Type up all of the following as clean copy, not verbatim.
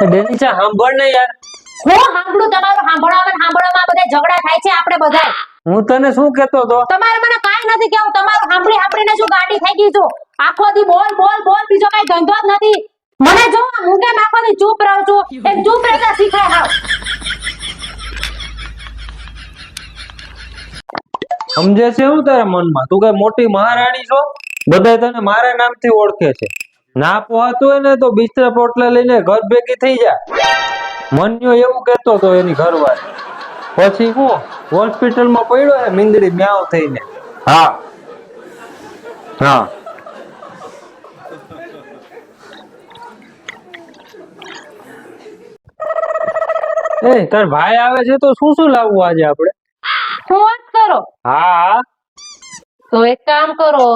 ડેનિશા સાંભળ ને યાર, હું સાંભળું તમારું સાંભળવામાં બધા ઝઘડા થાય છે આપણે બધાય. હું તને શું કહેતો હતો? તમારે મને કાઈ નથી કેવું, તમારું સાંભળીને શું ગાંડી થઈ ગઈ છો? આખો દી બોલ બોલ બોલ, બીજો કઈ ધંધો જ નથી. મને જો હું કેમ આખો દી ચૂપ રહું છું, એમ ચૂપ રહેતા શીખાય હાવ. સમજે છે હું તારા મનમાં? તું કઈ મોટી મહારાણી છો? બધા તને મારા નામથી ઓળખે છે. ના પોહાતું હોય ને તો બિસ્તરા પોટલા લઈને ઘર ભેગી થઈ જા. મન્યો એવું કહેતો તો એની ઘરવાળી. પછી હું હોસ્પિટલમાં પડ્યો હે મીંદડી મ્યાઉ થઈને. હા હા એ તાર ભાઈ આવે છે તો શું શું લાવવું આજે આપણે? શું વાત કરો? હા તો એક કામ કરો,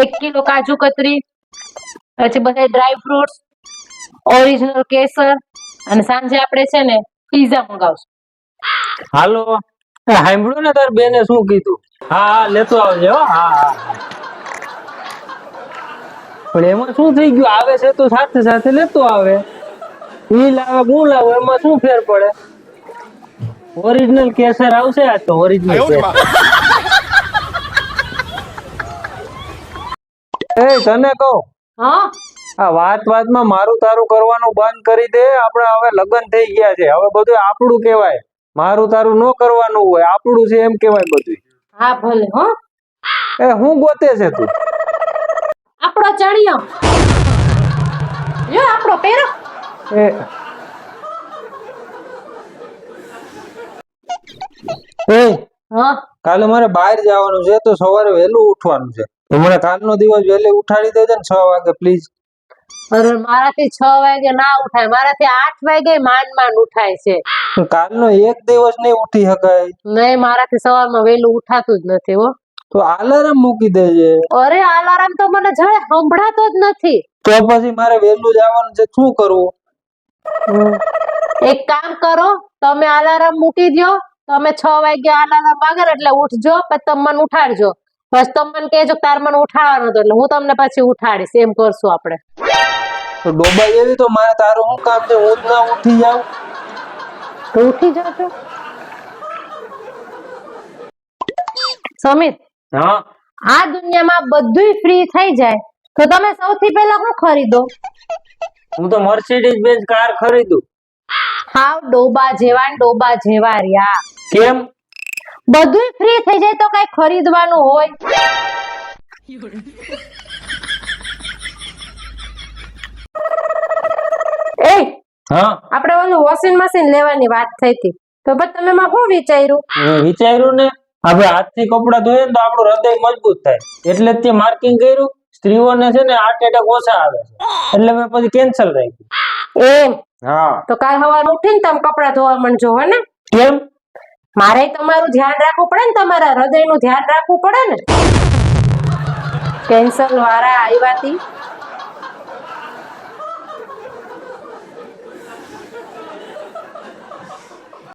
1 કિલો કાજુ કતરી, પછી બધા ડ્રાય ફ્રૂટ્સ, ઓરિજિનલ કેસર, અને સાંજે આપણે છે ને પિઝા મંગાવશું. હાલો, સાંભળ્યું ને તાર બેને શું કીધું? હા હા લેતો આવજે હો. હા હા પણ એમાં શું થઈ ગયું? આવે છે તો સાથે સાથે લેતો આવે. ઈ લાવે હું લાવું, એમાં શું ફેર પડે? ઓરિજિનલ કેસર આવશે આ તો ઓરિજિનલ કેસર. એ તને કહું, હા આ વાતમાં મારું તારું કરવાનું બંધ કરી દે. આપણે હવે લગ્ન થઈ ગયા છે, હવે બધું આપણું કહેવાય. મારું તારું ન કરવાનું હોય, આપણું છે એમ કહેવાય બધું. હા ભલે. હો એ હું ગોતે છે તું? આપણો ચણિયો જો, આપણો પહેરો. એ હા કાલે મારે બહાર જવાનું છે તો સવારે વહેલું ઉઠવાનું છે. તો મને કાલનો દિવસ વહેલી ઉઠાડી દેજે ને 6 વાગે પ્લીઝ. અરે મારાથી 6 વાગે ના ઉઠાય, મારાથી 8 વાગે માંડ ઉઠાય છે. કાલનો એક દિવસ નહીં ઉઠી શકાય? નહીં, મારાથી સવારમાં વહેલું ઉઠાતું જ નથી હો. તો અલાર્મ મૂકી દેજે. અરે અલાર્મ તો મને જરા સંભળાતો જ નથી. તો પછી મારે વહેલું જવાનું છે, શું કરવું? એક કામ કરો, તમે અલાર્મ મૂકી દો. તમે 6 વાગે અલાર્મ વાગે એટલે ઉઠજો, પછી તમે મને ઉઠાડજો. બસ તમે મને કહેજો તાર મને ઉઠાડવાનો હતો, એટલે હું તમને પછી ઉઠાડીશ. એમ કરશું આપણે. તો ડોબા જેવી તો મારે તારું શું કામ છે? હું જ ના ઉઠી જાઉં? ઉઠી જજો સમીર. હા, આ દુનિયામાં બધુંય ફ્રી થઈ જાય તો તમે સૌથી પહેલા શું ખરીદો? હું તો મર્સિડીઝ બેન્ઝ કાર ખરીદું. હાવ ડોબા જેવા રહ્યા. કેમ? બધુંય ફ્રી થઈ જાય તો કઈ ખરીદવાનું હોય? એ હા, આપણે ઓલું વોશિંગ મશીન લેવાની વાત થઈ હતી, તો પછી તમે એમાં શું વિચાર્યું? મેં વિચાર્યું ને, આપણે હાથથી કપડા ધોઈએ ને તો આપણું હૃદય મજબૂત થાય, એટલે જ તે માર્કિંગ કર્યું. સ્ત્રીઓને છે ને હાર્ટ એટેક ઓછા આવે છે, એટલે મેં પછી કેન્સલ રાખ્યું. એમ? હા. તો કાલ સવારે ઉઠીને તમે કપડા ધોવા માંડજો હો ને. કેમ? મારે તમારું ધ્યાન રાખવું પડે ને, તમારા હૃદયનું ધ્યાન રાખવું પડે ને. કેન્સર વાળા આવ્યા હતી